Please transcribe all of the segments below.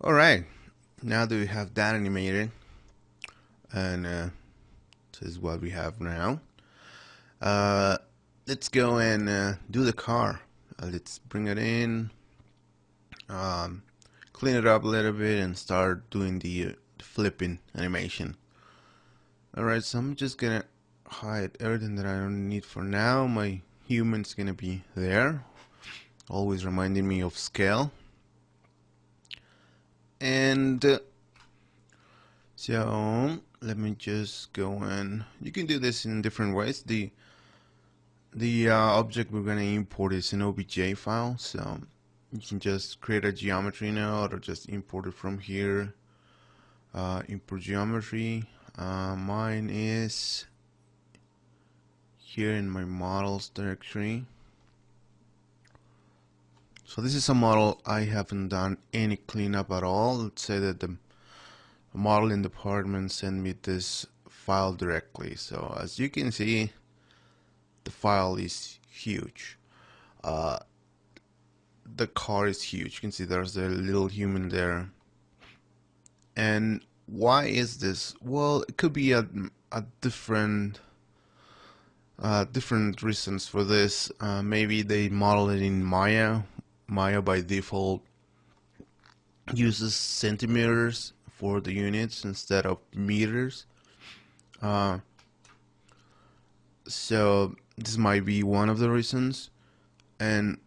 Alright, now that we have that animated, and this is what we have now, uh, let's go and do the car. Let's bring it in, um, clean it up a little bit, and start doing the flipping animation. Alright, so I'm just gonna hide everything that I don't need for now. My human's gonna be there, always reminding me of scale. And so let me just go in. You can do this in different ways. The object we're gonna import is an OBJ file, so you can just create a geometry node or just import it from here. Import geometry. Mine is here in my models directory. So this is a model I haven't done any cleanup at all. Let's say that the modeling department sent me this file directly. So as you can see, the file is huge. The car is huge. You can see there's a little human there. And why is this? Well, it could be a different different reasons for this. Maybe they model it in Maya. Maya by default uses centimeters for the units instead of meters. So this might be one of the reasons. And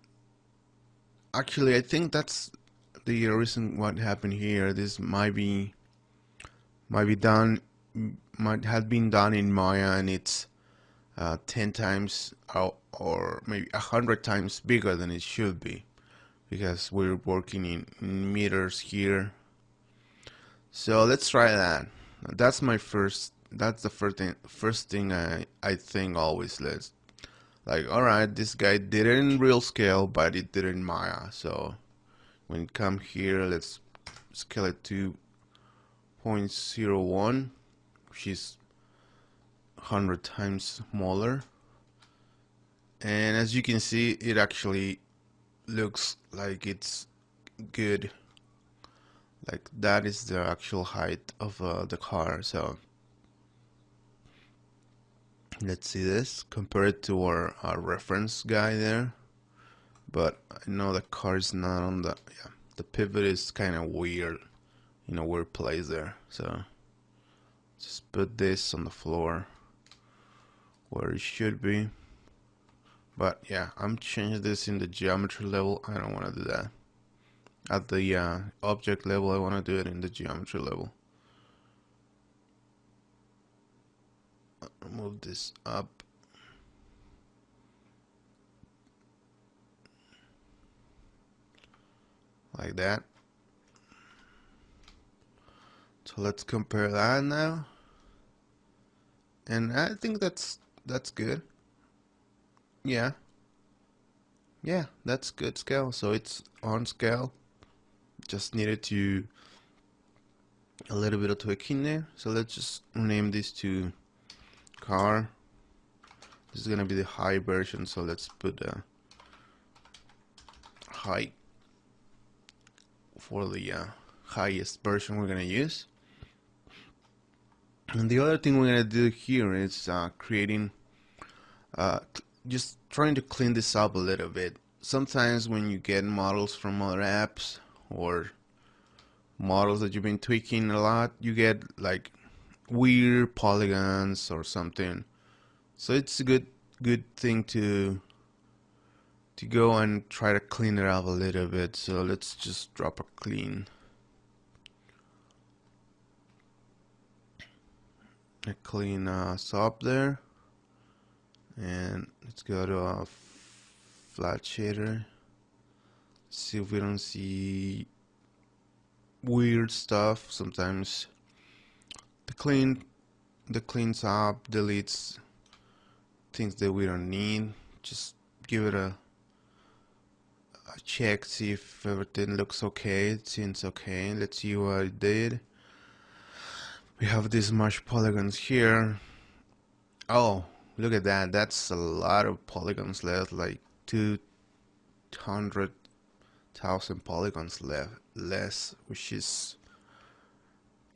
actually, I think that's the reason what happened here. This might be done, might have been done in Maya, and it's 10 times or maybe 100 times bigger than it should be, because we're working in meters here. So let's try that. That's my first. That's the first thing I think always. Let's like, all right, this guy did it in real scale, but it did it in Maya. So when you come here, let's scale it to 0.01, which is 100 times smaller. And as you can see, it actually looks like it's good. Like that is the actual height of the car. So let's see this, compare it to our reference guy there. But I know the car is not on the, yeah, the pivot is kind of weird, in a weird place there. So just put this on the floor where it should be. But yeah, I'm changing this in the geometry level. I don't want to do that. At the object level, I want to do it in the geometry level. Move this up. Like that. So let's compare that now. And I think that's good. Yeah. Yeah, that's good scale. So it's on scale. Just needed to a little bit of tweaking there. So let's just rename this to car. This is gonna be the high version, so let's put a high for the highest version we're gonna use. And the other thing we're gonna do here is creating, just trying to clean this up a little bit. Sometimes when you get models from other apps or models that you've been tweaking a lot, you get like weird polygons or something. So it's a good thing to go and try to clean it up a little bit. So let's just drop a clean sub there, and let's go to a flat shader. See if we don't see weird stuff. Sometimes the clean sub deletes things that we don't need. Just give it a check, see if everything looks okay. It seems okay. Let's see what it did. We have these mesh polygons here. Oh, look at that. That's a lot of polygons left, like 200 1,000 polygons less, which is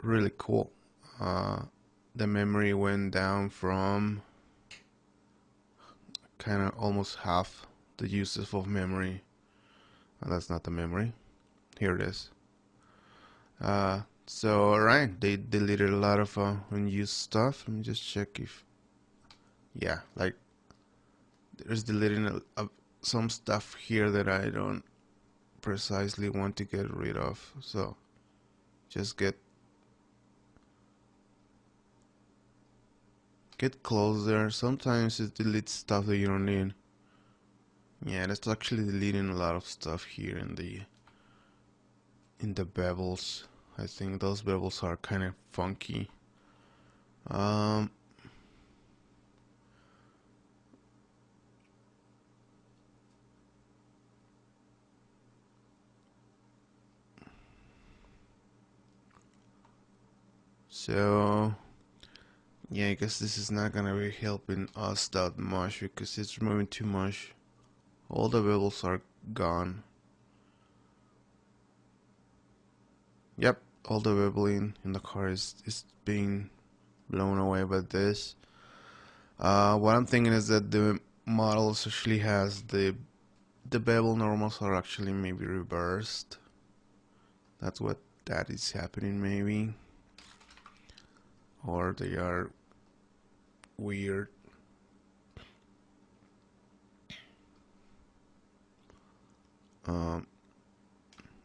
really cool. The memory went down from kind of almost half the uses of memory. That's not the memory. Here it is. So alright, they deleted a lot of unused stuff. Let me just check if, yeah, like there's deleting some stuff here that I don't precisely want to get rid of. So just get closer. Sometimes it deletes stuff that you don't need. Yeah, that's actually deleting a lot of stuff here in the bevels. I think those bevels are kind of funky. So yeah, I guess this is not gonna be helping us that much because it's removing too much. All the bevels are gone. Yep, all the beveling in the car is being blown away by this. What I'm thinking is that the models actually has the bevel normals are actually maybe reversed. That's what that is happening maybe. Or they are weird.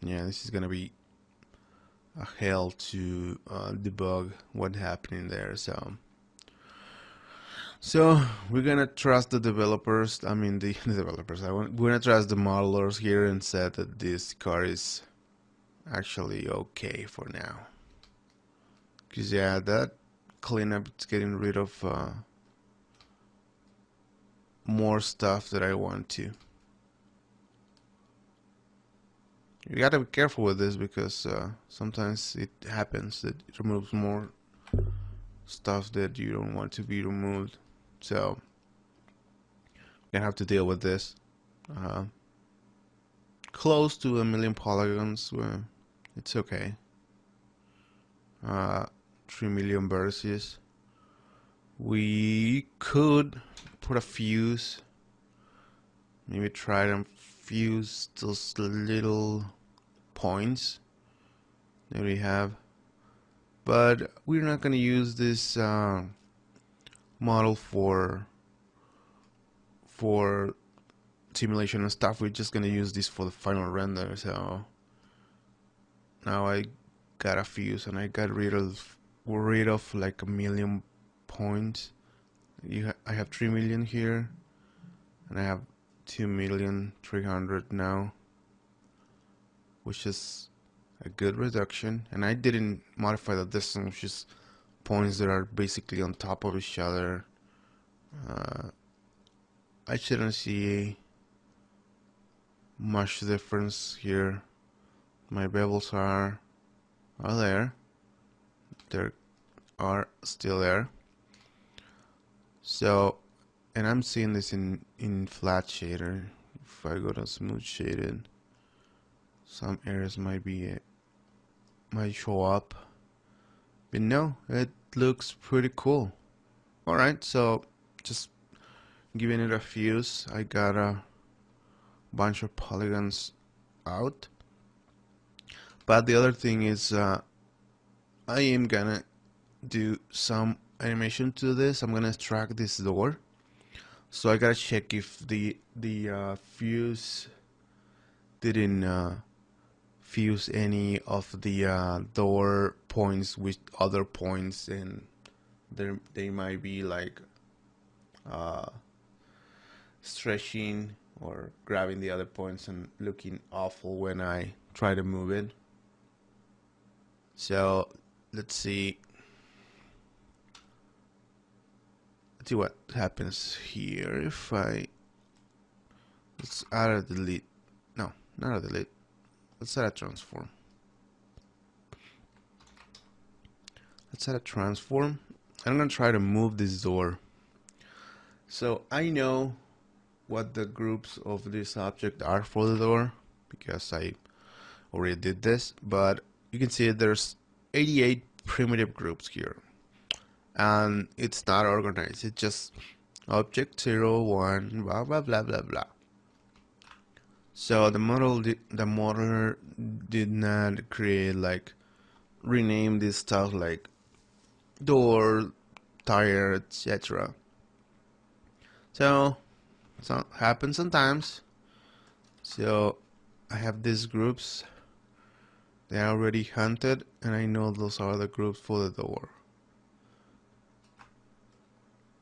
Yeah, this is gonna be a hell to debug what happening there. So we're gonna trust the developers. I mean the developers. We're gonna trust the modelers here and said that this car is actually okay for now. Cause yeah, that cleanup is getting rid of more stuff that I want to. You gotta be careful with this because sometimes it happens that it removes more stuff that you don't want to be removed. So you're gonna have to deal with this. Close to 1,000,000 polygons, it's okay. 3 million versus. We could put a fuse. Maybe try to fuse those little points that we have. But we're not going to use this model for simulation and stuff. We're just going to use this for the final render. So now I got a fuse and I got rid of like 1,000,000 points. I have 3 million here and I have 2,300,000 now, which is a good reduction. And I didn't modify the distance, which is points that are basically on top of each other. I shouldn't see much difference here. My bevels are there. They are still there. So, and I'm seeing this in flat shader. If I go to smooth shaded, some areas might show up, but no, it looks pretty cool. Alright, so just giving it a fuse. I got a bunch of polygons out, but the other thing is I am gonna do some animation to this. I'm gonna extract this door, so I gotta check if the fuse didn't fuse any of the door points with other points, and they might be like stretching or grabbing the other points and looking awful when I try to move it. So let's see what happens here if let's add a delete. No, not a delete. Let's add a transform. I'm gonna try to move this door. So I know what the groups of this object are for the door. because I already did this, but you can see there's 88 primitive groups here, and it's not organized. It's just object 0, 1, blah blah blah blah blah. So the model did not create like rename this stuff like door, tire, etc. So happens sometimes. So I have these groups. They are already hunted, and I know those are the groups for the door.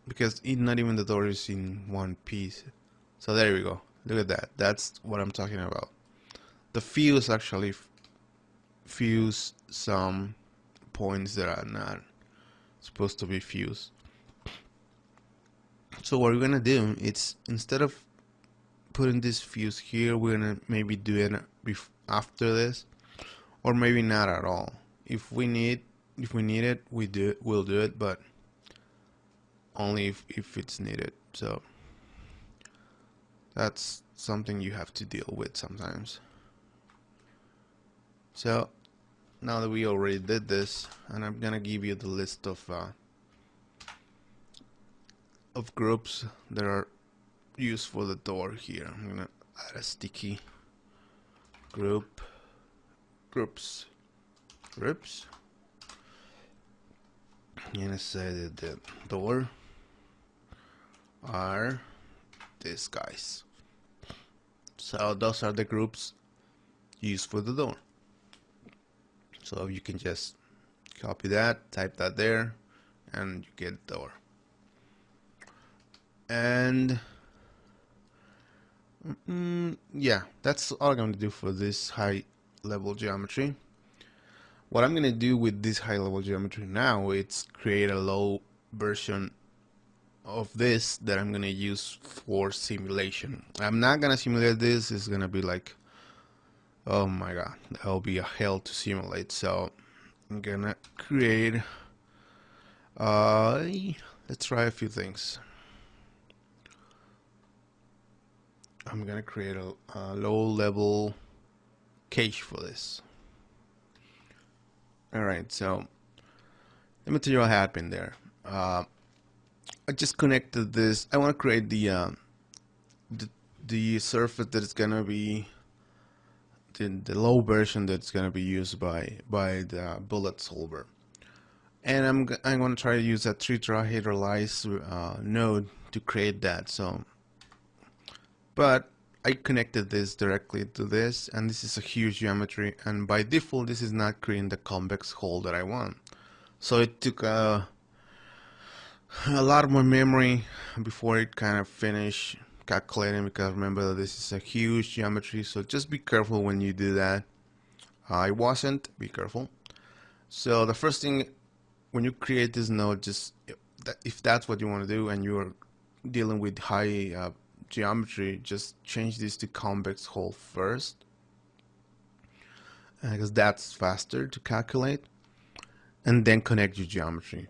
Because not even the door is in one piece. So there we go. Look at that. That's what I'm talking about. The fuse actually fuse some points that are not supposed to be fused. So what we're gonna do is, instead of putting this fuse here, we're gonna maybe do it after this, or maybe not at all. If we need it, we'll do it, but only if it's needed. So that's something you have to deal with sometimes. So now that we already did this, and I'm gonna give you the list of groups that are used for the door here. I'm gonna add a sticky groups. I'm gonna say that the door are these guys. So those are the groups used for the door. So you can just copy that, type that there, and you get door. And yeah, that's all I'm going to do for this high level geometry. What I'm going to do with this high level geometry now, it's create a low version of this that I'm going to use for simulation. I'm not going to simulate this. It's going to be like, oh my god, that'll be a hell to simulate. So I'm going to create, let's try a few things. I'm gonna create a low level cache for this. Alright, so let me tell you what happened there. I just connected this. I want to create the surface that is gonna be the low version that's gonna be used by the bullet solver, and I'm gonna try to use that tetrahedralized node to create that. So, but I connected this directly to this, and this is a huge geometry, and by default this is not creating the convex hull that I want. So it took a lot more memory before it kind of finished calculating, because remember that this is a huge geometry, so just be careful when you do that. I wasn't, be careful. So the first thing when you create this node, just if that's what you want to do and you're dealing with high geometry, just change this to convex hull first, because that's faster to calculate, and then connect your geometry.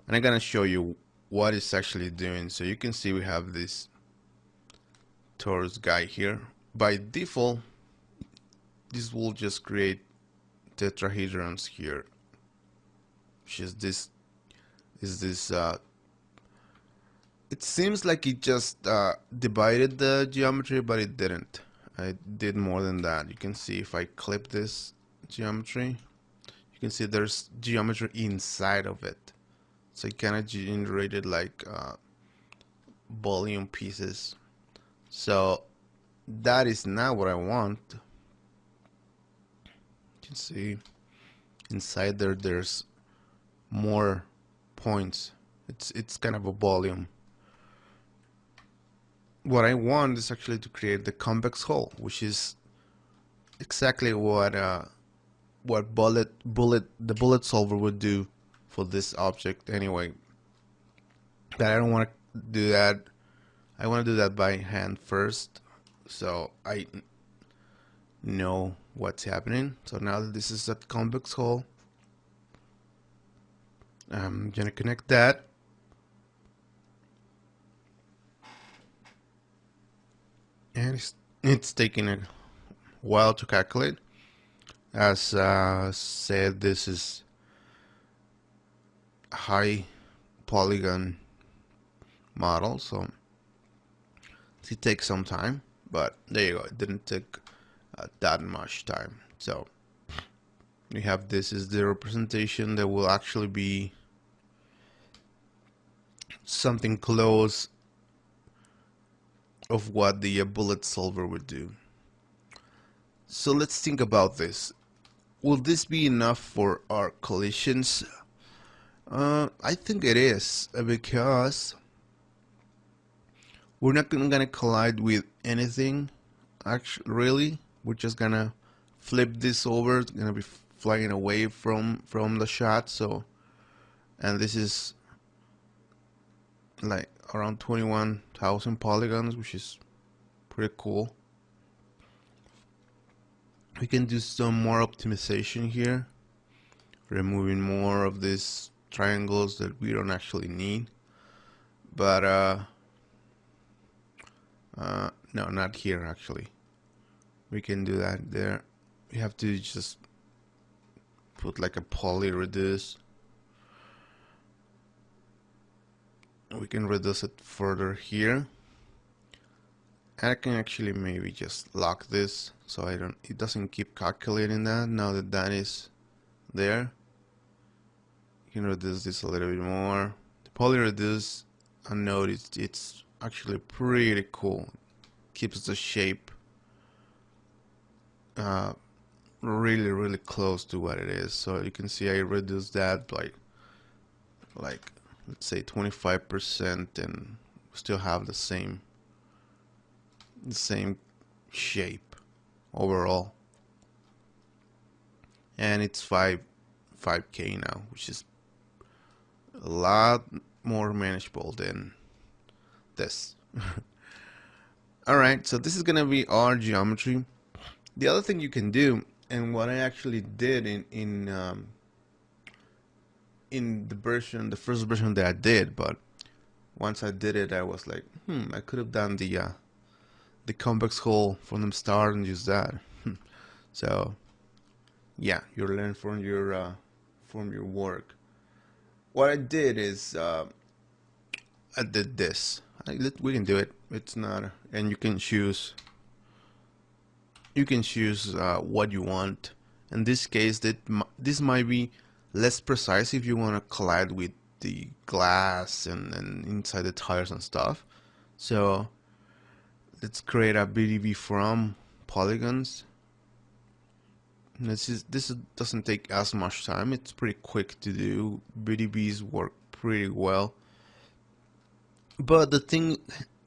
And I'm gonna show you what it's actually doing. So you can see we have this torus guy here. By default, this will just create tetrahedrons here, which is this it seems like it just divided the geometry, but it didn't. It did more than that. You can see if I clip this geometry, you can see there's geometry inside of it. So it kind of generated like volume pieces. So that is not what I want. You can see inside there's more points. It's kind of a volume. What I want is actually to create the convex hull, which is exactly what the bullet solver would do for this object anyway. But I don't want to do that. I want to do that by hand first, so I know what's happening. So now that this is a convex hull, I'm gonna connect that. And it's taking a while to calculate. As said, this is a high polygon model, so it takes some time, but there you go. It didn't take that much time. So we have, this is the representation that will actually be something close of what the bullet solver would do. So let's think about this. Will this be enough for our collisions? I think it is, because we're not gonna collide with anything. Actually, really, we're just gonna flip this over. It's gonna be flying away from the shot. So, and this is like around 21,000 polygons, which is pretty cool. We can do some more optimization here, removing more of these triangles that we don't actually need. But no, not here actually. We can do that there. We have to just put like a poly reduce. We can reduce it further here. And I can actually maybe just lock this so it doesn't keep calculating that. Now that that is there, you can reduce this a little bit more. The poly reduce, I noticed it's actually pretty cool. Keeps the shape really close to what it is. So you can see I reduced that by like let's say 25%, and still have the same shape overall. And it's 5K now, which is a lot more manageable than this. Alright, so this is gonna be our geometry. The other thing you can do, and what I actually did in the first version that I did, but once I did it, I was like, I could have done the convex hull from the start and use that. So yeah, you learn from your work. What I did is I did this. We can do it. It's not, and you can choose what you want. In this case, this might be less precise if you want to collide with the glass and inside the tires and stuff. So let's create a BDB from polygons. This doesn't take as much time. It's pretty quick to do. BDBs work pretty well. But the thing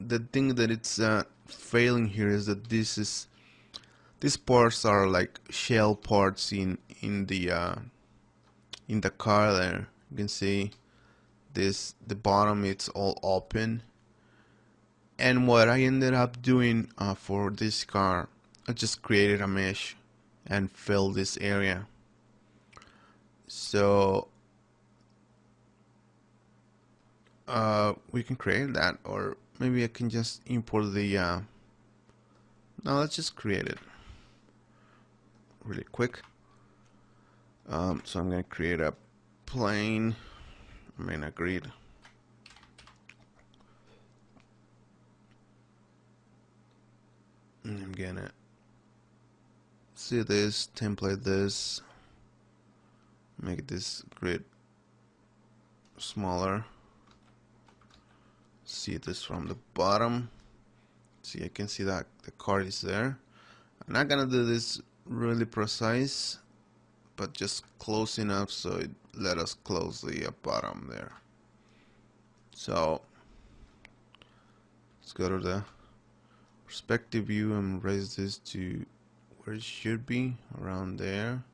that it's failing here is that these parts are like shell parts in the car there. You can see the bottom, it's all open. And what I ended up doing for this car, I just created a mesh and filled this area. So we can create that, or maybe I can just import the no, let's just create it really quick. So I'm gonna create a plane, a grid. And I'm gonna see this, template this, make this grid smaller. See this from the bottom. See, I can see that the car is there. I'm not gonna do this really precise, but just close enough so it let us close the bottom there. So let's go to the perspective view and raise this to where it should be, around there,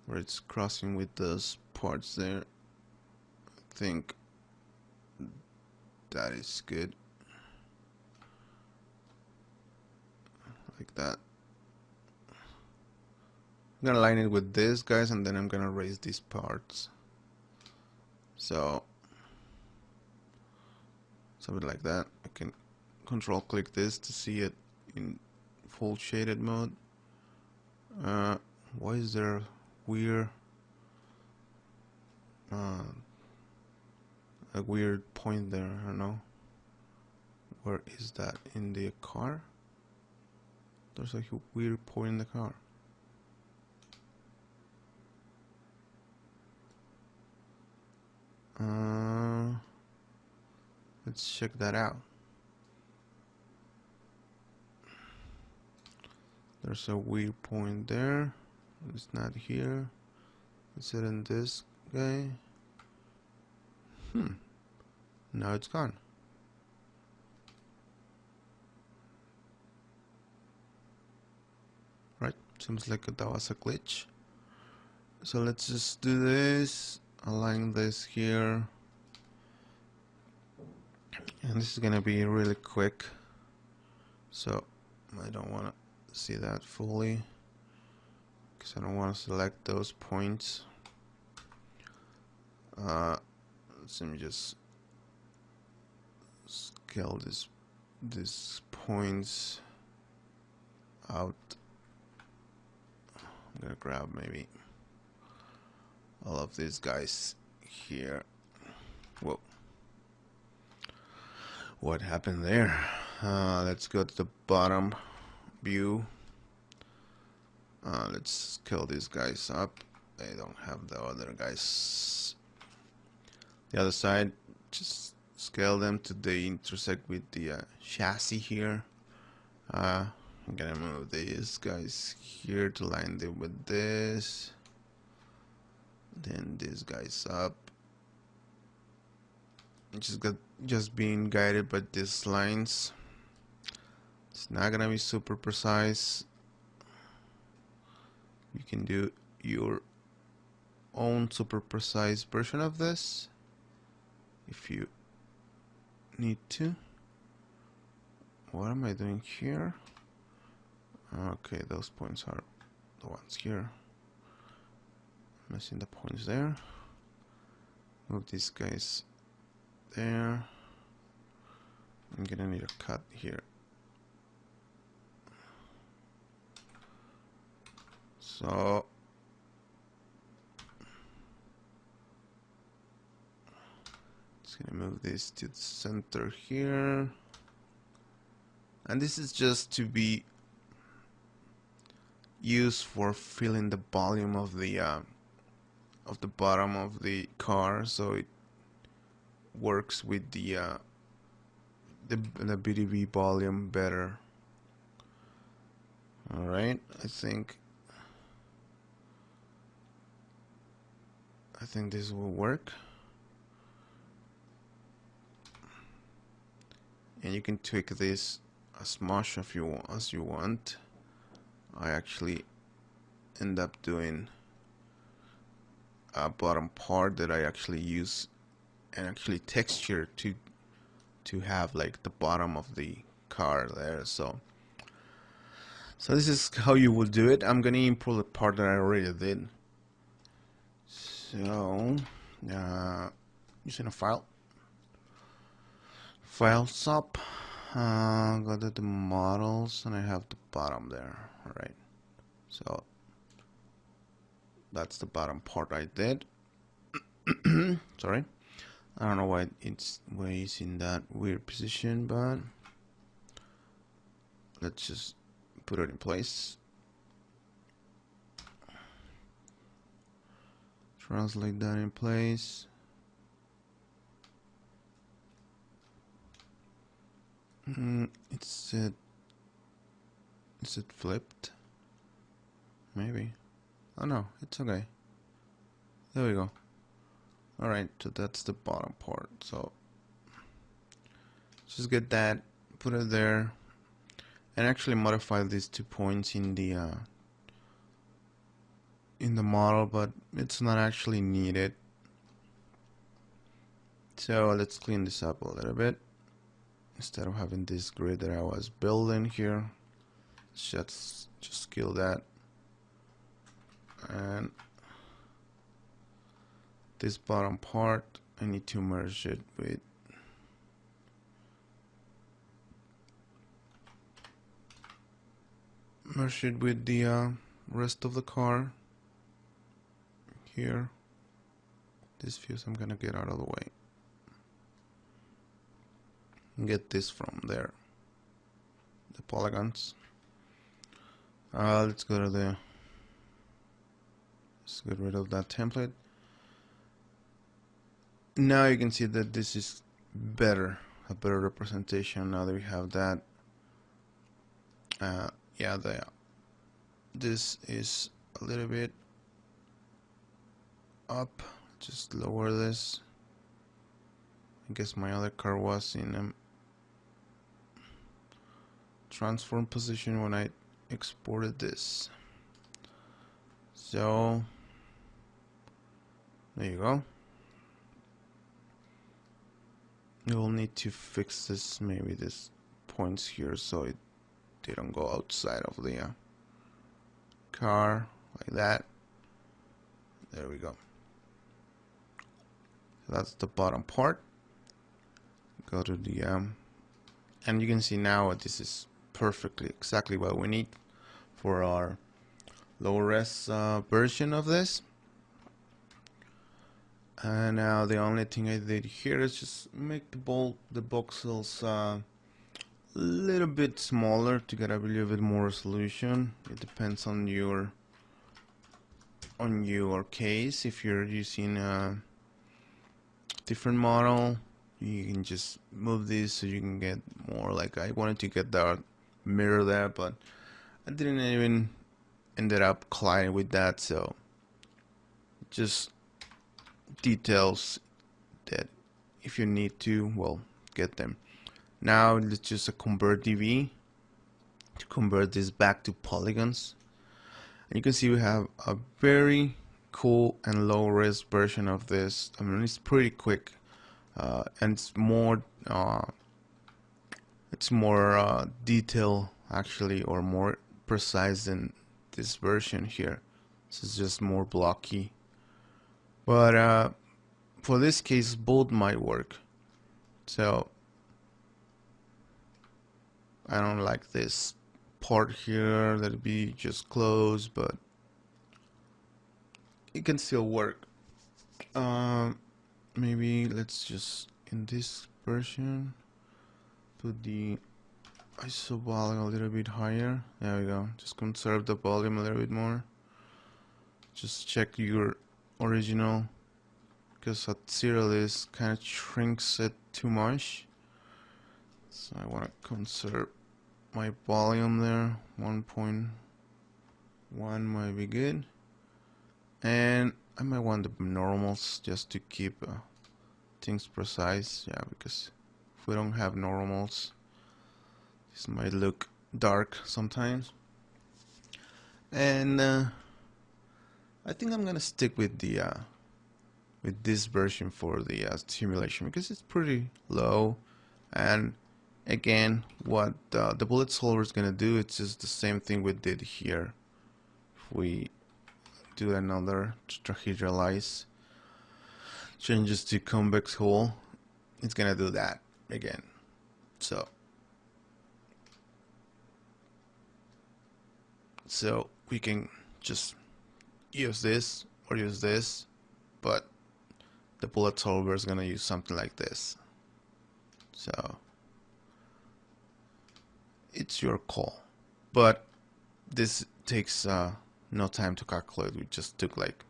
where it's crossing with those parts there. I think that is good, like that. I'm gonna line it with this, guys, and then I'm gonna raise these parts. So something like that. I can control click this to see it in full shaded mode. Uh, why is there weird uh, a weird point there? I don't know. Where is that in the car? There's like a weird point in the car. Let's check that out. There's a weird point there. It's not here. Is it in this guy? Now it's gone. Right? Seems like that was a glitch. So let's just do this. Align this here. And this is gonna be really quick. So I don't want to see that fully because I don't want to select those points. Let me just scale these points out. I'm gonna grab maybe all of these guys here. Whoa, what happened there? Let's go to the bottom view. Let's scale these guys up. I don't have the other guys. The other side, just scale them to they intersect with the chassis here. I'm gonna move these guys here to line them with this. Then these guys up. Just being guided by these lines. It's not gonna be super precise. You can do your own super precise version of this if you need to. What am I doing here? Okay, those points are the ones here. Missing the points there. Move these guys there. I'm gonna need a cut here. So just gonna move this to the center here. And this is just to be used for filling the volume of the bottom of the car, so it works with the BDB volume better. All right, I think this will work. And you can tweak this as much as you want. I actually end up doing a bottom part that I actually use and actually texture to have like the bottom of the car there. So this is how you would do it. I'm gonna import the part that I already did. So using a files up, go to the models, and I have the bottom there. All right, so that's the bottom part I did. Sorry, I don't know why it's in that weird position, but let's just put it in place. Translate that in place. Is it flipped? Maybe. Oh no, it's okay. There we go. Alright, so that's the bottom part. So just get that, put it there, and actually modify these 2 points in the model, but it's not actually needed. So let's clean this up a little bit. Instead of having this grid that I was building here, let's just kill that. And this bottom part, I need to merge it with the rest of the car here. This fuse I'm gonna get out of the way. Get this from there. The polygons. Let's go to the. Let's get rid of that template. Now you can see that this is better, a better representation. Now that we have that. Yeah, this is a little bit up. Just lower this. I guess my other car was in a transform position when I exported this. So there you go. You'll need to fix this, maybe this points here so they don't go outside of the car like that. There we go. So that's the bottom part. Go to the and you can see now this is perfectly exactly what we need for our low res version of this. And now the only thing I did here is just make the voxels a little bit smaller to get a little bit more resolution. It depends on your case. If you're using a different model, you can just move this so you can get more. Like I wanted to get that mirror there, but I didn't even ended up colliding with that, so just details that if you need to, well, get them. Now let's just convert DV to convert this back to polygons, and you can see we have a very cool and low res version of this. I mean, it's pretty quick, and it's more detail actually, or more precise than this version here. This is just more blocky, but for this case both might work. So I don't like this part here that'd be just closed, but it can still work. Maybe let's just in this version put the ISO volume a little bit higher. There we go. Just conserve the volume a little bit more. Just check your original, because at 0 this kind of shrinks it too much. So I want to conserve my volume there. 1.1 might be good, and I might want the normals just to keep things precise. Yeah, because if we don't have normals, this might look dark sometimes. And I think I'm gonna stick with the with this version for the simulation, because it's pretty low. And again, what the bullet solver is gonna do, it's just the same thing we did here. If we do another tetrahedralize, changes to convex hull, it's gonna do that again. So we can just use this or use this, but the bullet solver is gonna use something like this. So it's your call, but this takes no time to calculate. We just took like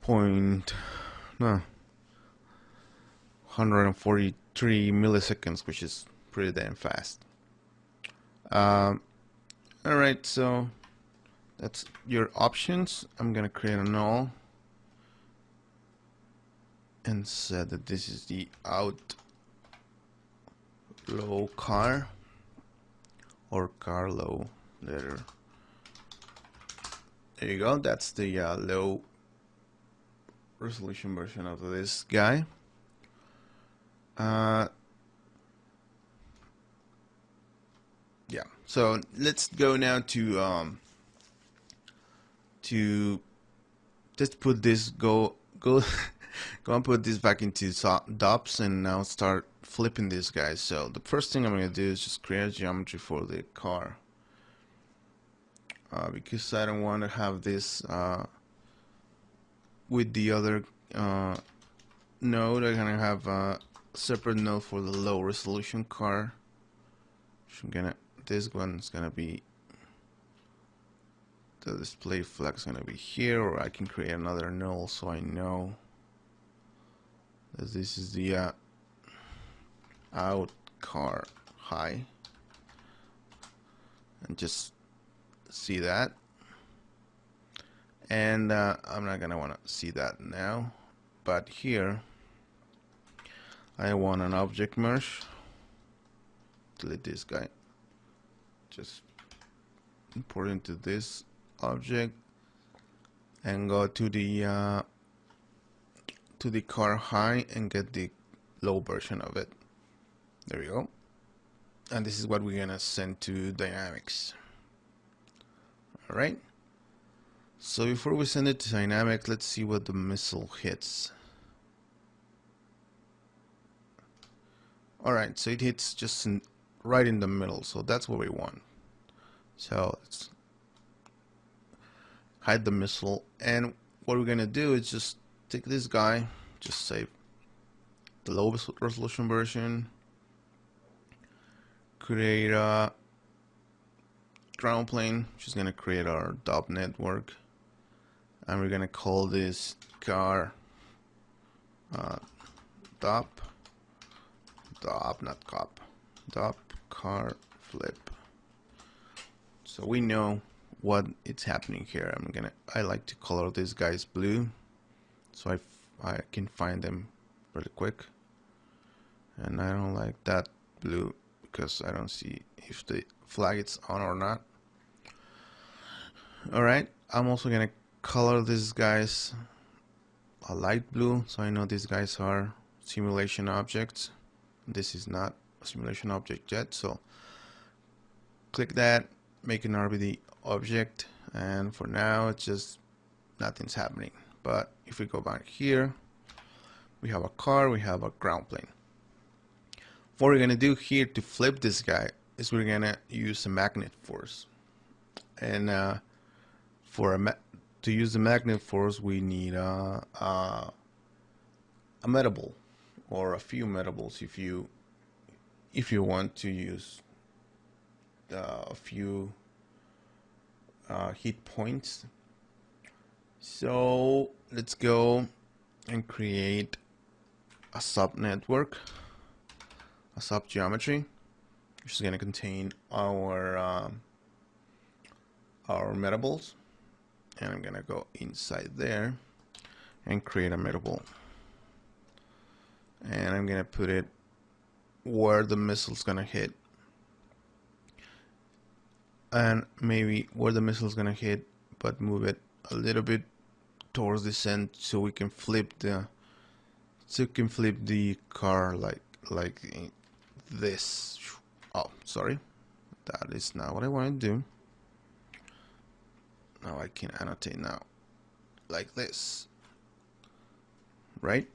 143 milliseconds, which is pretty damn fast. Alright, so that's your options. I'm gonna create a null and set that this is the out low car, or car low letter. There you go. That's the low resolution version of this guy. Yeah, so let's go now to just put this go and put this back into DOPS, and now start flipping these guys. So the first thing I'm going to do is just create a geometry for the car. because I don't want to have this with the other node. I'm gonna have a separate node for the low resolution car. This one's gonna be, the display flag is gonna be here, or I can create another null so I know that this is the out car high, and just see that. And I'm not gonna want to see that now, but here I want an object merge. Delete this guy, just import into this object and go to the car high and get the low version of it. There we go. And this is what we're gonna send to Dynamics. All right, so before we send it to Dynamics, let's see what the missile hits. All right, so it hits just right in the middle, so that's what we want. So let's hide the missile, and what we're gonna do is just take this guy, just save the low resolution version, create a ground plane, which is gonna create our DOP network, and we're gonna call this car DOP, not cop, DOP car flip. So we know what it's happening here. I like to color these guys blue, so I can find them really quick. And I don't like that blue because I don't see if the flag is on or not. Alright, I'm also gonna color these guys a light blue, so I know these guys are simulation objects. This is not a simulation object yet, so click that, make an RBD object, and for now it's just nothing's happening. But if we go back here, we have a car, we have a ground plane. What we're gonna do here to flip this guy is we're gonna use a magnet force, and to use the magnet force we need a metable or a few metables if you want to use a few hit points. So let's go and create a sub network, a sub geometry, which is going to contain our metables, and I'm going to go inside there and create a metable, and I'm going to put it where the missile's going to hit, and maybe where the missile's going to hit, but move it a little bit towards the center so we can flip the car like this. Oh, sorry, that is not what I want to do. Now I can annotate now like this, right?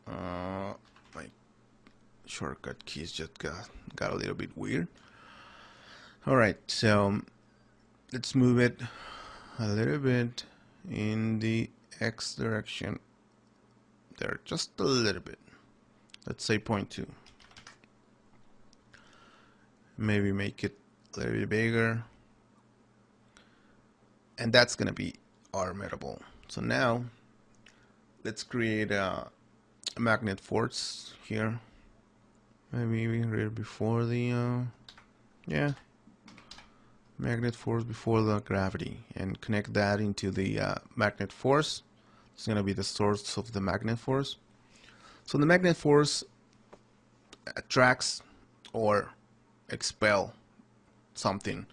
My shortcut keys just got a little bit weird. All right, so let's move it a little bit in the X direction there, just a little bit. Let's say 0.2. Maybe make it a little bit bigger, and that's gonna be our metable. So now let's create a magnet force here. Maybe we create before the yeah, magnet force before the gravity, and connect that into the magnet force. It's going to be the source of the magnet force. So the magnet force attracts or expel something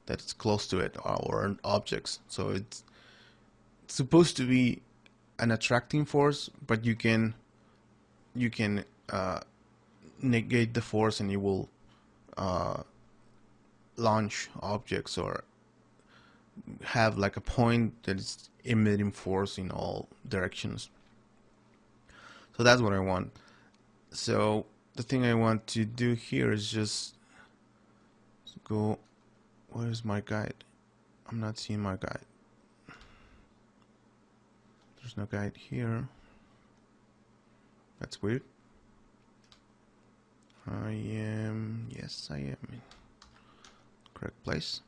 that's close to it, or objects. So it's supposed to be an attracting force, but you can negate the force and you will launch objects or have like a point that is emitting force in all directions. So that's what I want. So the thing I want to do here is just go. Where is my guide? I'm not seeing my guide. There's no guide here. That's weird. Yes, I am in correct place.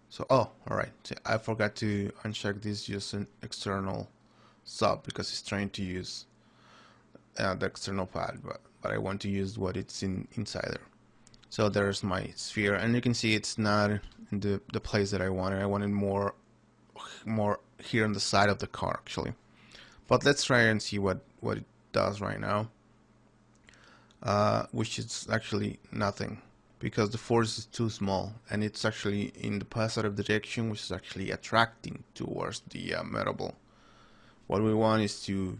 So, oh, alright. So I forgot to uncheck this use an external sub because it's trying to use the external pad, but I want to use what it's inside there. So there's my sphere, and you can see it's not in the place that I wanted. I wanted more here on the side of the car actually. But let's try and see what it does right now, which is actually nothing because the force is too small, and it's actually in the positive direction, which is actually attracting towards the metal ball. What we want is to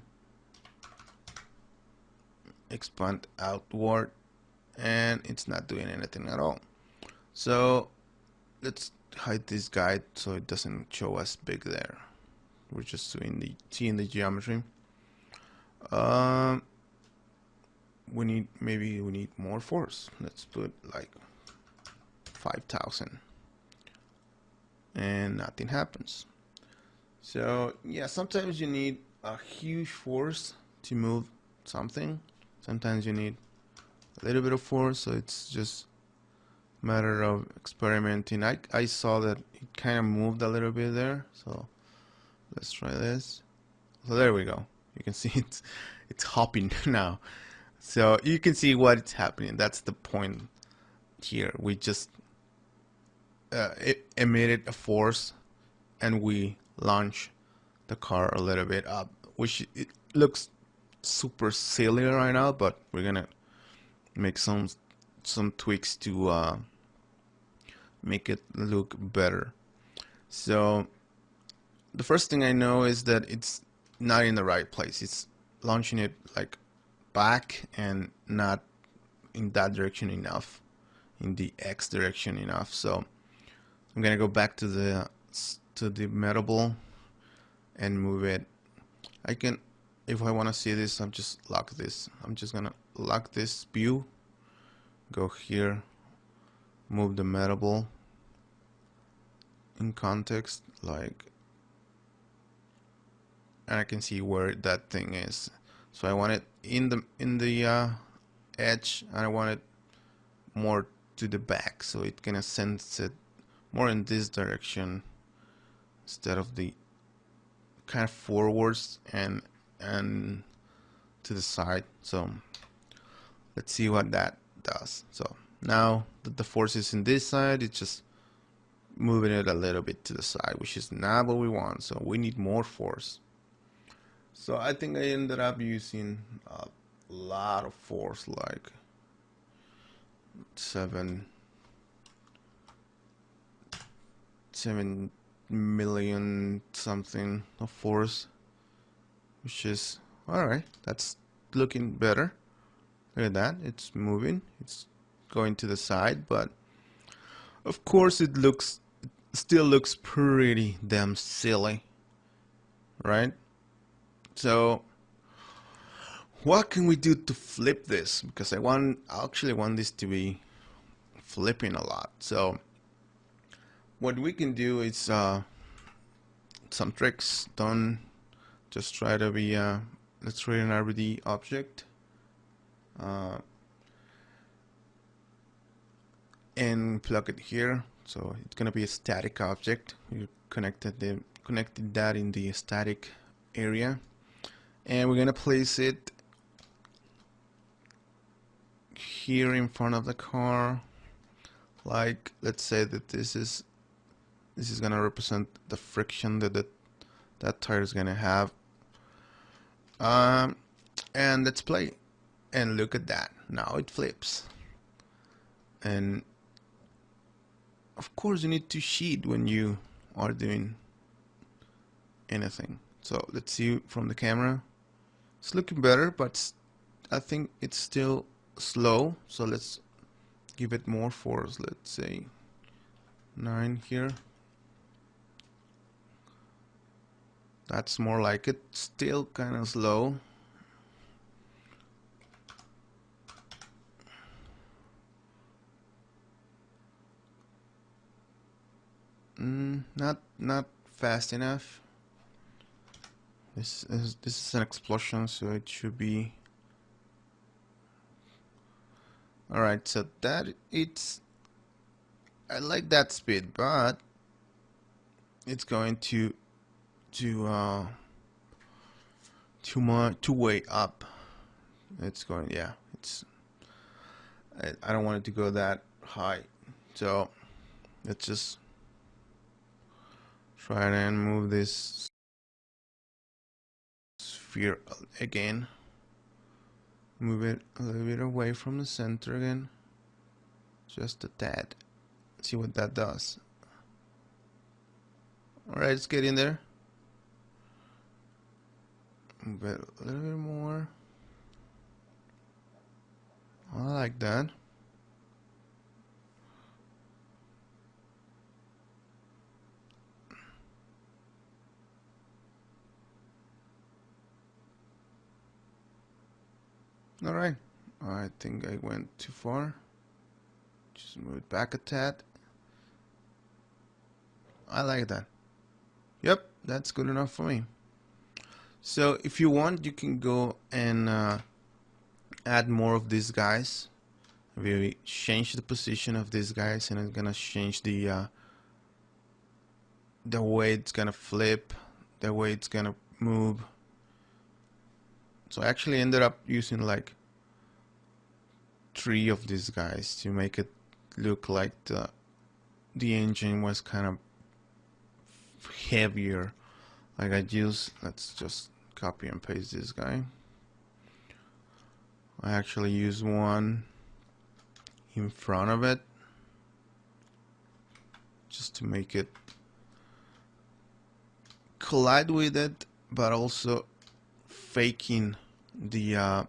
expand outward, and it's not doing anything at all. So let's hide this guide so it doesn't show us big there. We're just seeing the geometry. Maybe we need more force. Let's put like 5,000, and nothing happens. So yeah, sometimes you need a huge force to move something. Sometimes you need a little bit of force, so it's just a matter of experimenting. I saw that it kind of moved a little bit there, so let's try this. So there we go. You can see it's hopping now. So you can see what's happening. That's the point here. We just emitted a force, and we launch the car a little bit up, which it looks super silly right now, but we're gonna make some tweaks to make it look better. So the first thing I know is that it's not in the right place. It's launching it like back and not in that direction enough, in the X direction enough. So I'm gonna go back to the metal ball and move it. I can, if I want to see this, I'm just lock this. I'm just gonna lock this view, go here, move the metal ball in context, like, and I can see where that thing is. So I want it in the edge, and I want it more to the back, so it kind of sends it more in this direction instead of the kind of forwards and to the side. So let's see what that does. So now that the force is in this side, it's just moving it a little bit to the side, which is not what we want. So we need more force. So I think I ended up using a lot of force, like 7 million something of force, which is alright. That's looking better. Look at that, it's moving, it's going to the side, but of course it still looks pretty damn silly, right? So what can we do to flip this? Because I actually want this to be flipping a lot. So what we can do is some tricks. Don't just try to be let's create an RBD object and plug it here. So it's gonna be a static object. You connected that in the static area, and we're gonna place it here in front of the car. Like, let's say that this is gonna represent the friction that tire is gonna have. And let's play, and look at that. Now it flips, and of course you need to cheat when you are doing anything. So let's see from the camera. It's looking better, but I think it's still slow. So let's give it more force. Let's say 9 here. That's more like it. Still kind of slow. not fast enough. This is an explosion, so it should be all right. So that it's I like that speed, but it's going to too much too way up. It's going, yeah. I don't want it to go that high, so let's just try and move this sphere again. Move it a little bit away from the center again, just a tad. See what that does. All right, let's get in there. Move it a little bit more. I like that. All right, I think I went too far. Just move it back a tad. I like that. Yep, that's good enough for me. So if you want, you can go and add more of these guys. We change the position of these guys, and it's gonna change the way it's gonna flip, the way it's gonna move. So I actually ended up using like 3 of these guys to make it look like the engine was kind of heavier. Like let's just copy and paste this guy. I actually use one in front of it just to make it collide with it, but also faking the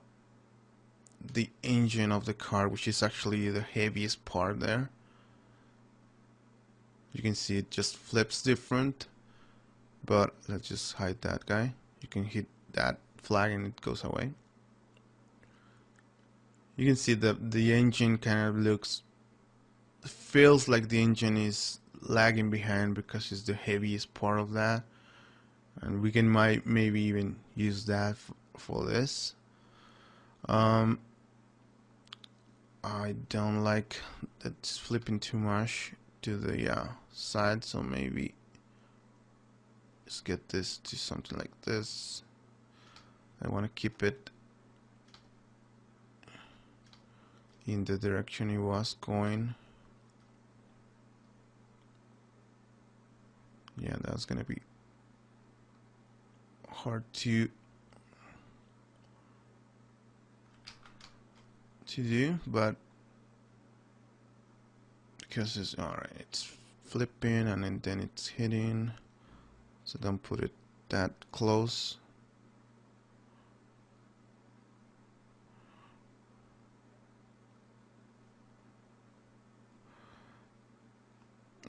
engine of the car, which is actually the heaviest part there. You can see it just flips different, but let's just hide that guy. You can hit that flag and it goes away. You can see the engine kind of feels like the engine is lagging behind because it's the heaviest part of that, and we can maybe even use that for this. I don't like that it's flipping too much to the side, so maybe let's get this to something like this. I want to keep it in the direction it was going. Yeah, that's gonna be hard to do, but because it's alright, it's flipping and then it's hitting, so don't put it that close.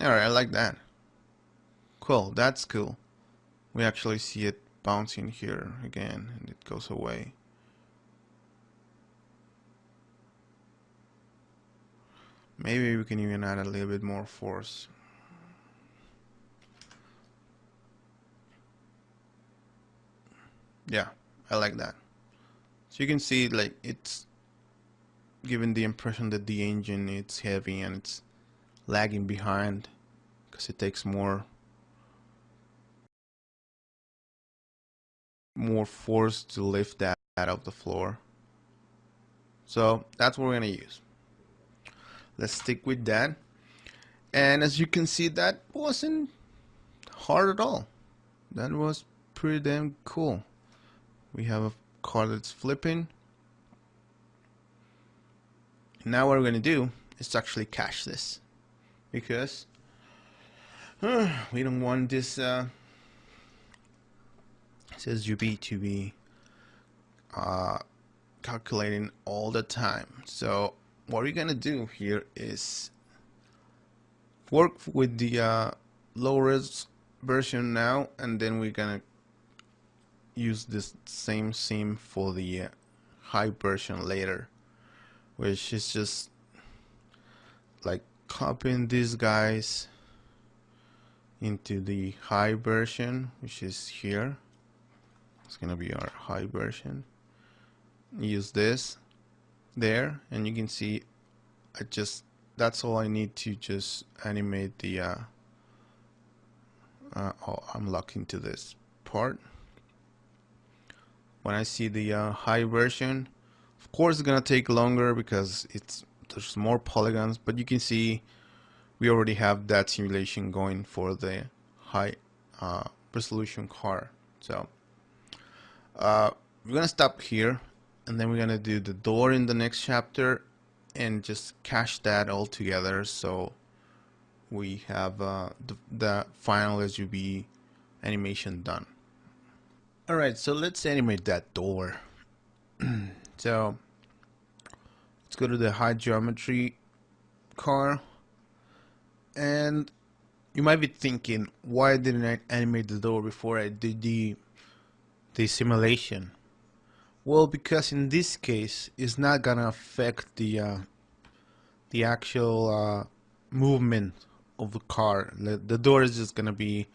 Alright, I like that. Cool, that's cool. We actually see it bouncing here again and it goes away. Maybe we can even add a little bit more force. Yeah, I like that. So you can see like it's giving the impression that the engine is heavy and it's lagging behind because it takes more force to lift that off the floor. So that's what we're gonna use. Let's stick with that. And as you can see, that wasn't hard at all. That was pretty damn cool. We have a car that's flipping. Now what we're gonna do is to actually cache this, because we don't want this says UB to be calculating all the time. So what we're gonna do here is work with the low-res version now, and then we're gonna use this same sim for the high version later, which is just like copying these guys into the high version, which is here. It's gonna be our high version. Use this there, and you can see that's all I need to just animate the oh, I'm locked into this part. When I see the high version, of course it's gonna take longer because there's more polygons, but you can see we already have that simulation going for the high resolution car. So we're gonna stop here, and then we're gonna do the door in the next chapter and just cache that all together so we have the final SUV animation done. Alright, so let's animate that door. So let's go to the high geometry car, and you might be thinking, why didn't I animate the door before I did the simulation? Well, because in this case it's not gonna affect the actual movement of the car. The door is just gonna be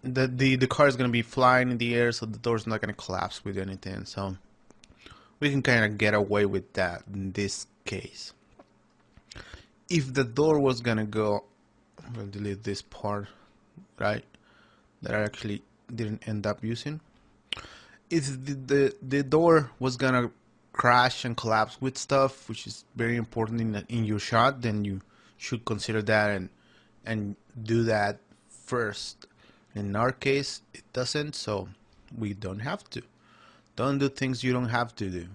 the car is gonna be flying in the air, so the door's not gonna collapse with anything. So we can kind of get away with that in this case. If the door was gonna go, we'll delete this part, right? That I actually didn't end up using. If the door was gonna crash and collapse with stuff, which is very important in your shot, then you should consider that and do that first. In our case, it doesn't, so we don't have to. Don't do things you don't have to do.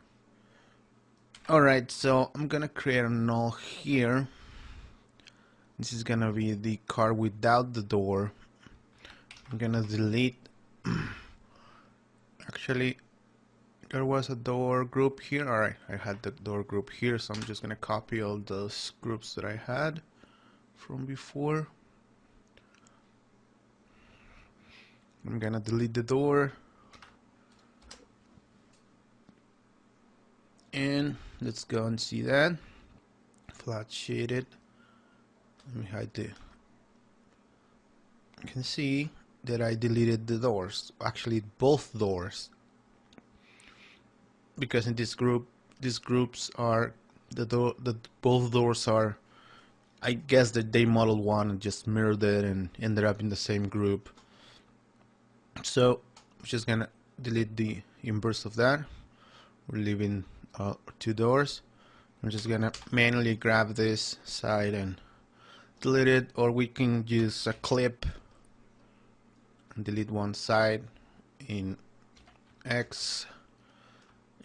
Alright, so I'm gonna create a null here. This is gonna be the car without the door. I'm gonna delete. Actually, there was a door group here. Alright, I had the door group here, so I'm just gonna copy all those groups that I had from before. I'm gonna delete the door, and let's go and see that flat shaded. Let me hide the. You can see that I deleted the doors, actually both doors, because in this group, these groups are both doors are, I guess that they modeled one and just mirrored it and ended up in the same group. So I'm just gonna delete the inverse of that. We're leaving two doors. I'm just gonna manually grab this side and delete it, or we can use a clip and delete one side in X,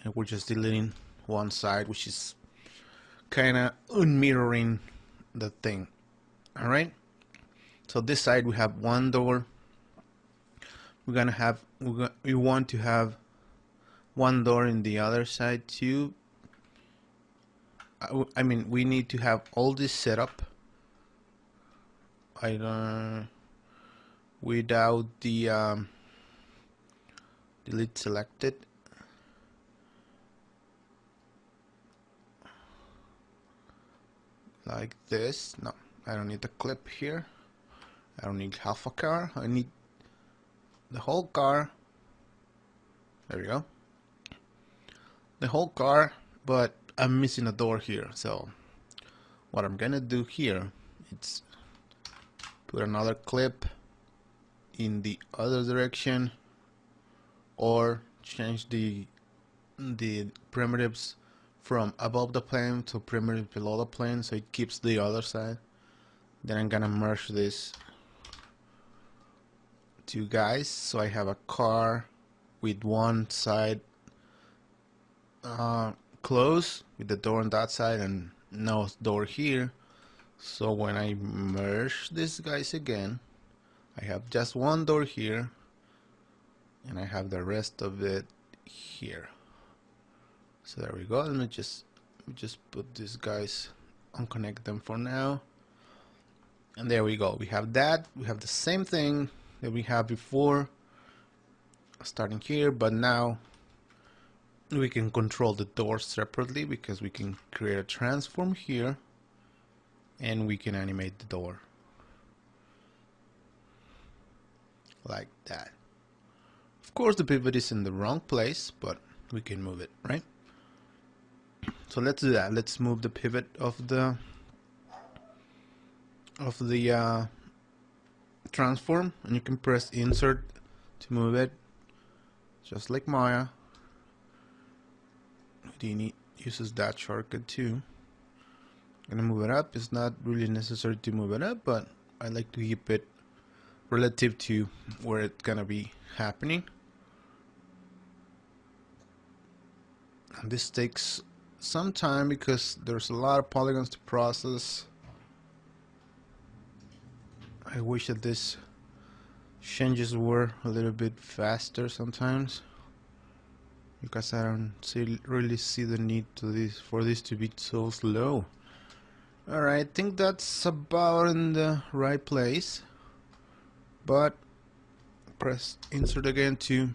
and we're just deleting one side, which is kinda unmirroring the thing. Alright, so this side we have one door. We want to have one door in the other side too. I mean, we need to have all this set up. I don't, without the delete selected. Like this. No, I don't need the clip here. I don't need half a car. I need the whole car. There we go. The whole car, but I'm missing a door here. So what I'm gonna do here is put another clip in the other direction, or change the primitives from above the plane to primitive below the plane, so it keeps the other side. Then I'm gonna merge this two guys, so I have a car with one side closed with the door on that side and no door here. So when I merge these guys again, I have just one door here and I have the rest of it here. So there we go. Let me just put these guys, unconnect them for now, and there we go. We have that. We have the same thing that we had before, starting here, but now we can control the doors separately because we can create a transform here and we can animate the door. like that. Of course the pivot is in the wrong place, but we can move it, right? So let's do that. Let's move the pivot of the transform, and you can press insert to move it, just like Maya. Houdini uses that shortcut too. I'm gonna move it up. It's not really necessary to move it up, but I like to keep it relative to where it's gonna be happening. And this takes some time because there's a lot of polygons to process. I wish that this changes were a little bit faster sometimes, because I don't really see the need to for this to be so slow. Alright, I think that's about in the right place, but press insert again to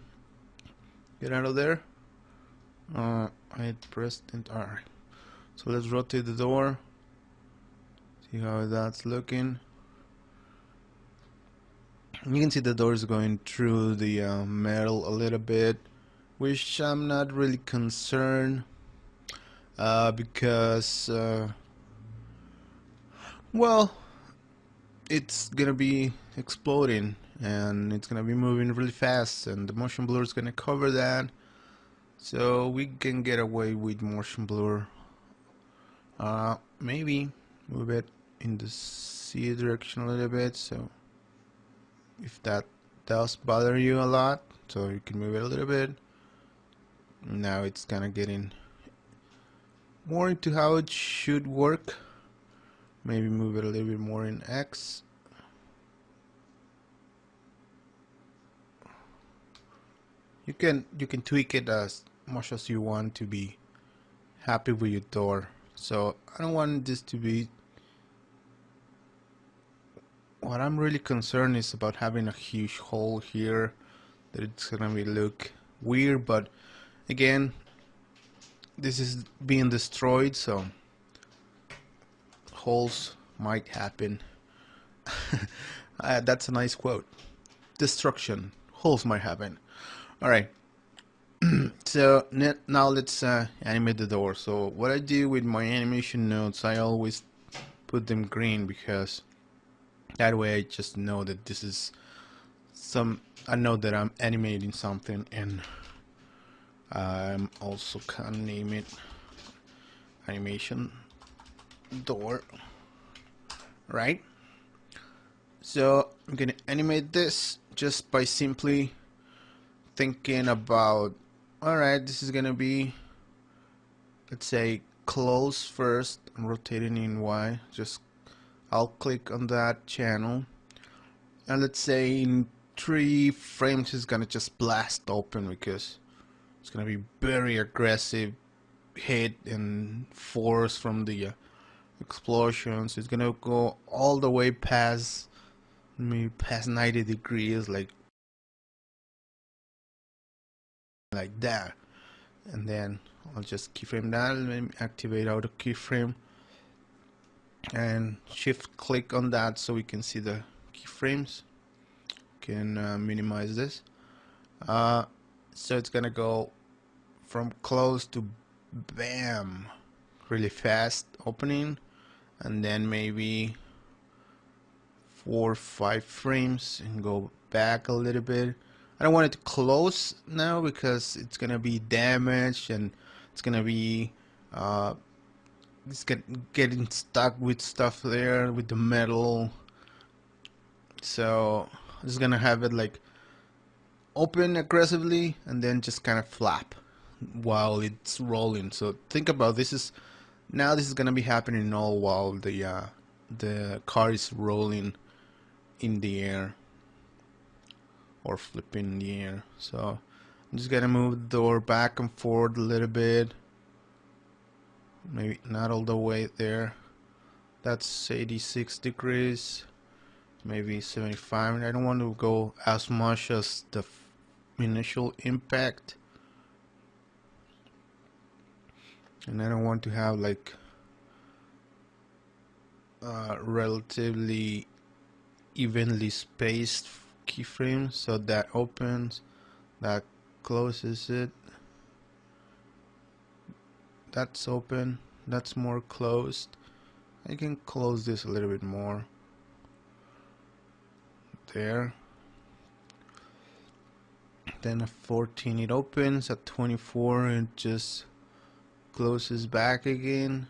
get out of there. I pressed alright. So let's rotate the door, see how that's looking. You can see the door is going through the metal a little bit, which I'm not really concerned because well, it's gonna be exploding and it's gonna be moving really fast, and the motion blur is gonna cover that, so we can get away with motion blur. Maybe move it in the C direction a little bit, so if that does bother you a lot, so you can move it a little bit. Now it's kind of getting more into how it should work. Maybe move it a little bit more in X. You can tweak it as much as you want to be happy with your door. So I don't want this to be. What I'm really concerned is about having a huge hole here, that it's gonna be look weird, but again, this is being destroyed, so holes might happen. That's a nice quote. Destruction, holes might happen. Alright, so now let's animate the door. So what I do with my animation nodes, I always put them green, because that way I just know that this is I know that I'm animating something, and I'm also gonna name it animation door, right? So I'm gonna animate this just by simply thinking about, alright, this is gonna be, let's say, close first. I'm rotating in Y. Just I'll click on that channel, and let's say in 3 frames it's gonna just blast open, because it's gonna be very aggressive hit and force from the explosions. It's gonna go all the way past, maybe past 90 degrees, like that. And then I'll just keyframe that, and activate auto keyframe, and shift click on that so we can see the keyframes. Can minimize this. So it's gonna go from close to bam, really fast opening, and then maybe 4 or 5 frames and go back a little bit. I don't want it to close now because it's gonna be damaged, and it's gonna be getting stuck with stuff there with the metal. So I'm just gonna have it like open aggressively and then just kind of flap while it's rolling. So think about this is gonna be happening all while the car is rolling in the air or flipping in the air. So I'm just gonna move the door back and forth a little bit, maybe not all the way there. That's 86 degrees, maybe 75. I don't want to go as much as the initial impact, and I don't want to have like relatively evenly spaced keyframe, so that opens, that closes it, that's open, that's more closed. I can close this a little bit more there. Then at 14 it opens, at 24 it just closes back again.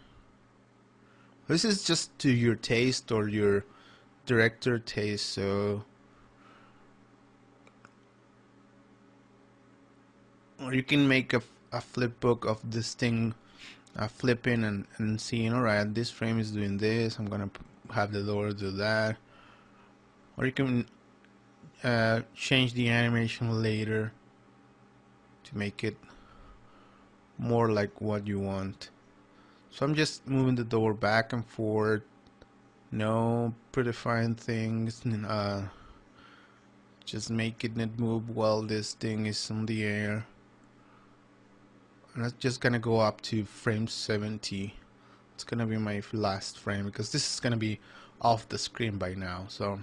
This is just to your taste or your director taste, so or you can make a flip book of this thing, flipping and seeing, alright, this frame is doing this, I'm gonna have the door do that. Or you can change the animation later to make it more like what you want. So I'm just moving the door back and forth, no predefined things, just making it move while this thing is in the air. And that's just gonna go up to frame 70. It's gonna be my last frame because this is gonna be off the screen by now. So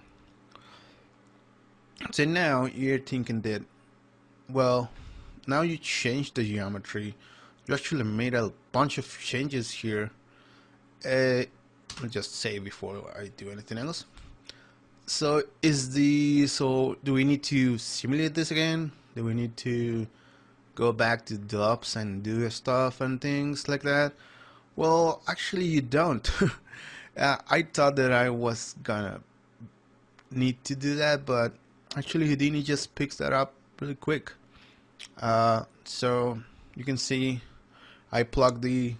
now you're thinking that, well, now you changed the geometry. You actually made a bunch of changes here. I'll just say before I do anything else. So do we need to simulate this again? Do we need to go back to dubs and do stuff and things like that? Well, actually you don't. I thought that I was gonna need to do that, but actually Houdini just picks that up really quick. So you can see I plug the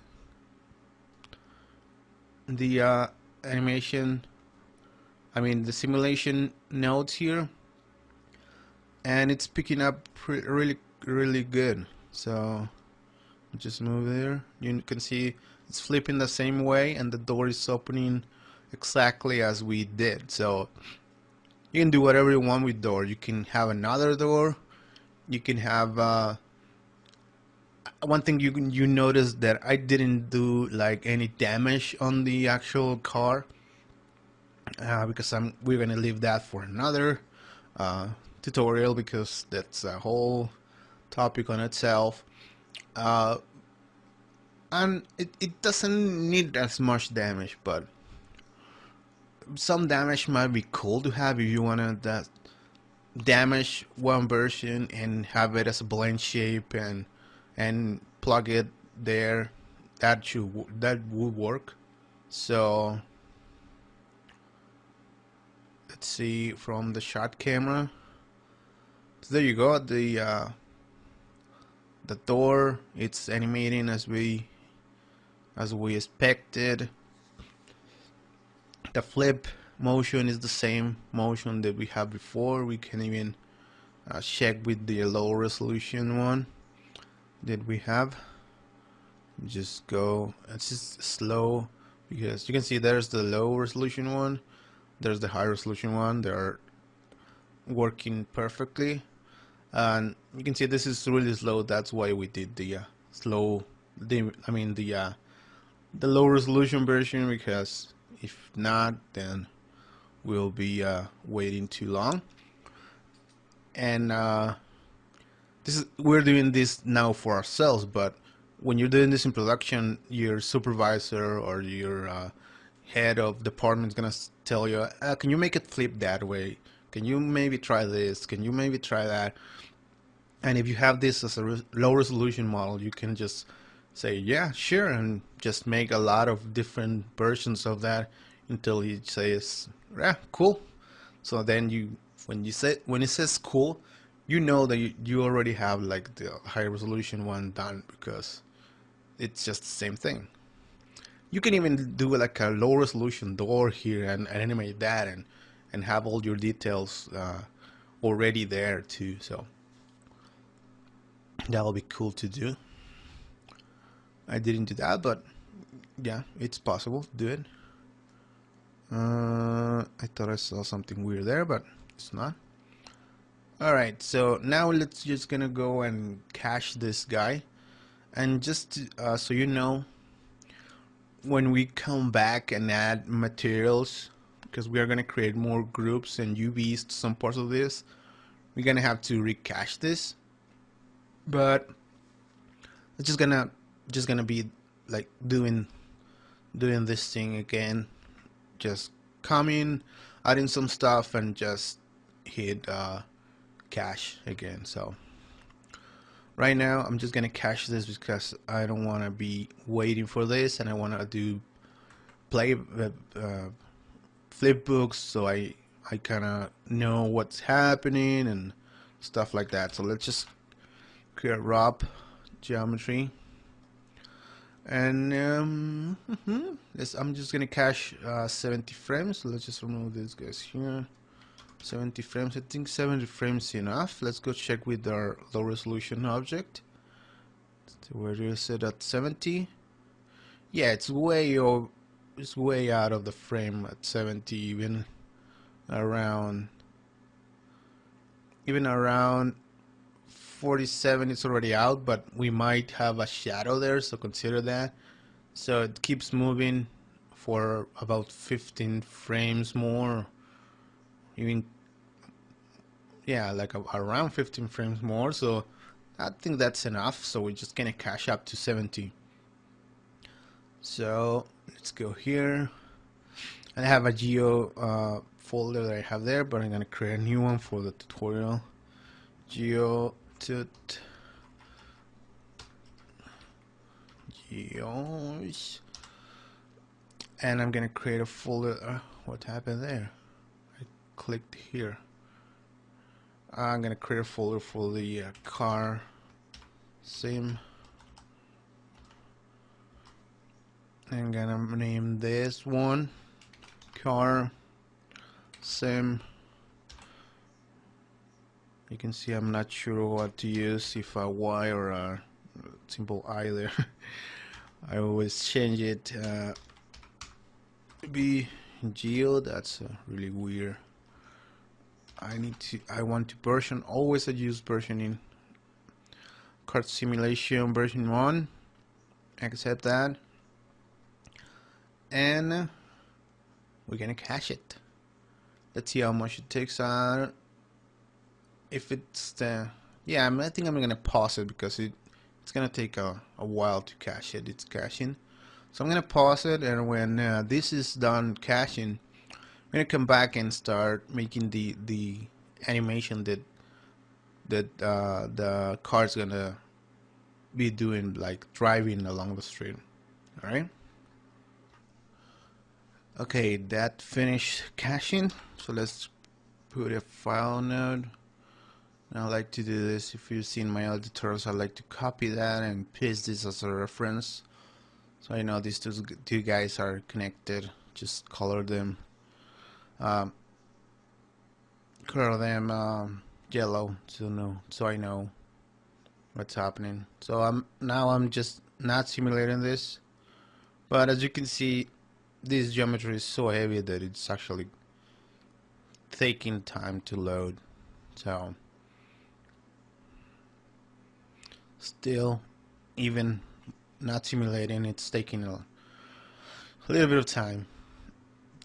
animation, the simulation nodes here, and it's picking up really good. So just move there. You can see it's flipping the same way, and the door is opening exactly as we did. So you can do whatever you want with door. You can have another door. You can have one thing you notice that I didn't do like any damage on the actual car, because we're gonna leave that for another tutorial, because that's a whole topic on itself. And it doesn't need as much damage, but some damage might be cool to have if you wanna damage one version and have it as a blend shape and plug it there. That would work. So let's see from the shot camera. So there you go. The door, it's animating as we expected. The flip motion is the same motion that we had before. We can even check with the low resolution one that we have. Just go, it's just slow, because you can see there's the low resolution one, there's the high resolution one. They're working perfectly, and you can see this is really slow. That's why we did the the low resolution version, because if not, then we'll be waiting too long. And we're doing this now for ourselves, but when you're doing this in production, your supervisor or your head of department is gonna tell you, can you make it flip that way? Can you maybe try this? Can you maybe try that? And if you have this as a low resolution model, you can just say, yeah, sure, and just make a lot of different versions of that until he says, yeah, cool. So then when it says cool, you know that you already have like the high resolution one done, because it's just the same thing. You can even do like a low resolution door here and animate that and have all your details already there too. So that'll be cool to do. I didn't do that, but yeah, it's possible to do it. I thought I saw something weird there, but it's not. Alright, so now let's just gonna go and cache this guy, and just so you know, when we come back and add materials, because we are going to create more groups and UVs to some parts of this. We're going to have to recache this, but it's just gonna be like doing this thing again, just coming, adding some stuff, and just hit cache again. So right now I'm just gonna cache this because I don't want to be waiting for this, and I want to do play flip books, so I kind of know what's happening and stuff like that. So let's just create ROP geometry, and I'm just gonna cache 70 frames. So let's just remove these guys here. 70 frames. I think 70 frames enough. Let's go check with our low resolution object. Where is it at 70? Yeah, it's way out of the frame at 70, even around 47 it's already out, but we might have a shadow there, so consider that. So it keeps moving for about 15 frames more, even, yeah, like around 15 frames more. So I think that's enough, so we're just gonna cache up to 70. So let's go here. I have a geo folder that I have there, but I'm gonna create a new one for the tutorial. Geo tut geos, and I'm gonna create a folder. What happened there? I clicked here. I'm gonna create a folder for the car sim. I'm gonna name this one car sim. You can see I'm not sure what to use, if a Y or a simple I there. I always change it to be geo. That's really weird. I want to version, always I use versioning. Kart simulation version 1, accept that, and we're gonna cache it. Let's see how much it takes. If it's the, yeah, I think I'm gonna pause it because it's gonna take a while to cache it. It's caching, so I'm gonna pause it, and when this is done caching, I'm gonna come back and start making the animation that the car's gonna be doing, like driving along the street. All right. Okay, that finished caching. So let's put a file node. And I like to do this. If you've seen my other tutorials, I like to copy that and paste this as a reference. So I know these two guys are connected. Just color them yellow so I know what's happening. So I'm just not simulating this, but as you can see, this geometry is so heavy that it's actually taking time to load. So still, even not simulating, it's taking a little bit of time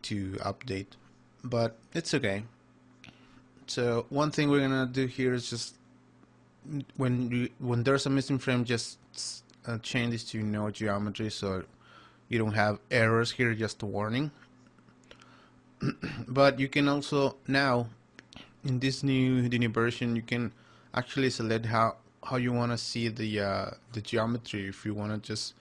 to update, but it's okay. So one thing we're gonna do here is just when there's a missing frame, just change this to no geometry, so you don't have errors here. Just a warning. But you can also now, in this new version, you can actually select how you want to see the geometry. If you want to just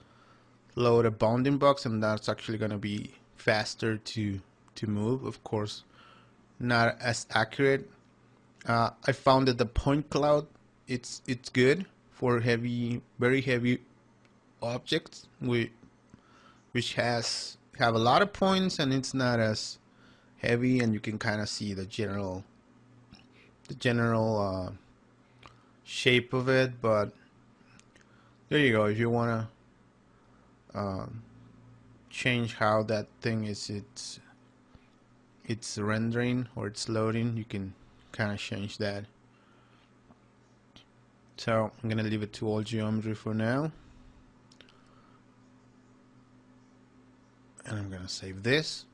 load a bounding box, and that's actually going to be faster to move. Of course, not as accurate. I found that the point cloud, it's good for very heavy objects which have a lot of points, and it's not as heavy, and you can kind of see the general shape of it. But there you go. If you want to change how that thing is it's rendering or it's loading, you can kind of change that. So I'm gonna leave it to all geometry for now, and I'm gonna save this.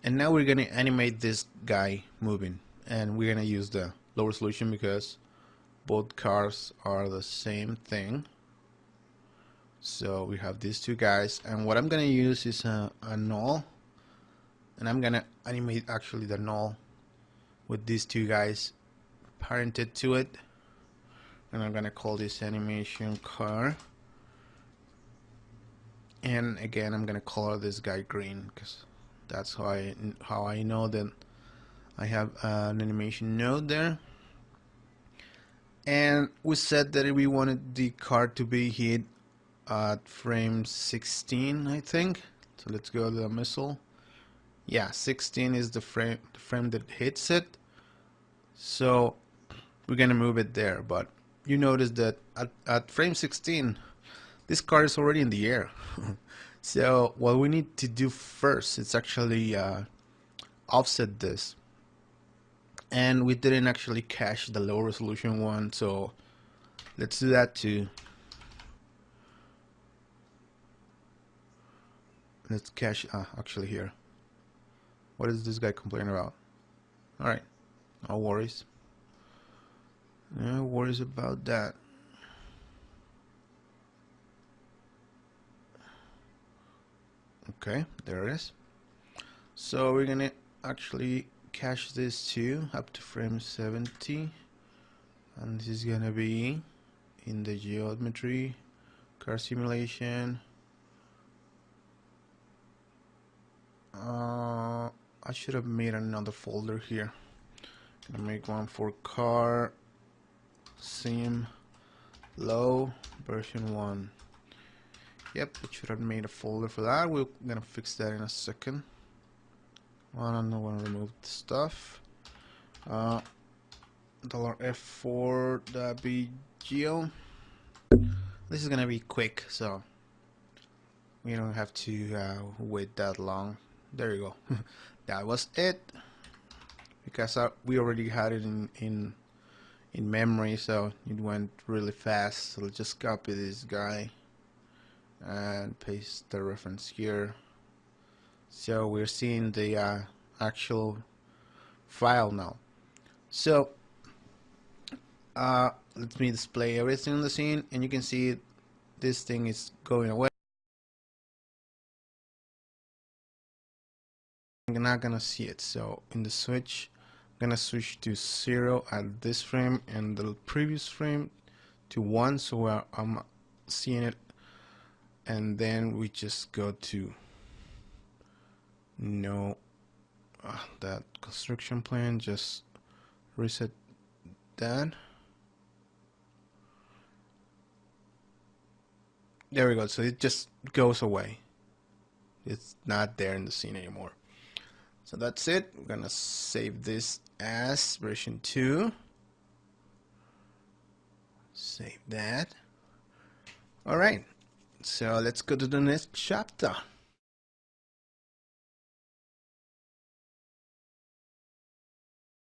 And now we're gonna animate this guy moving, and we're gonna use the low resolution because both cars are the same thing. So we have these two guys, and what I'm gonna use is a null, and I'm gonna animate actually the null with these two guys parented to it, and I'm gonna call this animation car. And again, I'm gonna color this guy green because that's how I know that I have an animation node there. And we said that we wanted the car to be hit at frame 16, I think. So let's go to the missile. Yeah, 16 is the frame that hits it. So we're gonna move it there, but you notice that at frame 16 this car is already in the air. So what we need to do first is actually offset this, and we didn't actually cache the low resolution one, so let's do that too. Let's cache actually here. What is this guy complaining about? Alright, no worries. No worries about that. Okay, there it is. So we're gonna actually cache this too up to frame 70, and this is gonna be in the geometry car simulation. I should have made another folder here. Gonna make one for car sim low version 1. Yep, I should have made a folder for that. We're gonna fix that in a second. I don't want to remove the stuff. $F4.bgeo. This is gonna be quick, so we don't have to wait that long. There you go. That was it. Because we already had it in memory, so it went really fast. So let's just copy this guy and paste the reference here. So we're seeing the actual file now. So let me display everything in the scene, and you can see this thing is going away. I'm not gonna see it, so in the switch I'm gonna switch to 0 at this frame and the previous frame to 1, so I'm seeing it, and then we just go to no that construction plan, just reset that. There we go, so it just goes away. It's not there in the scene anymore. So that's it. We're gonna save this as version 2. Save that. Alright, so let's go to the next chapter.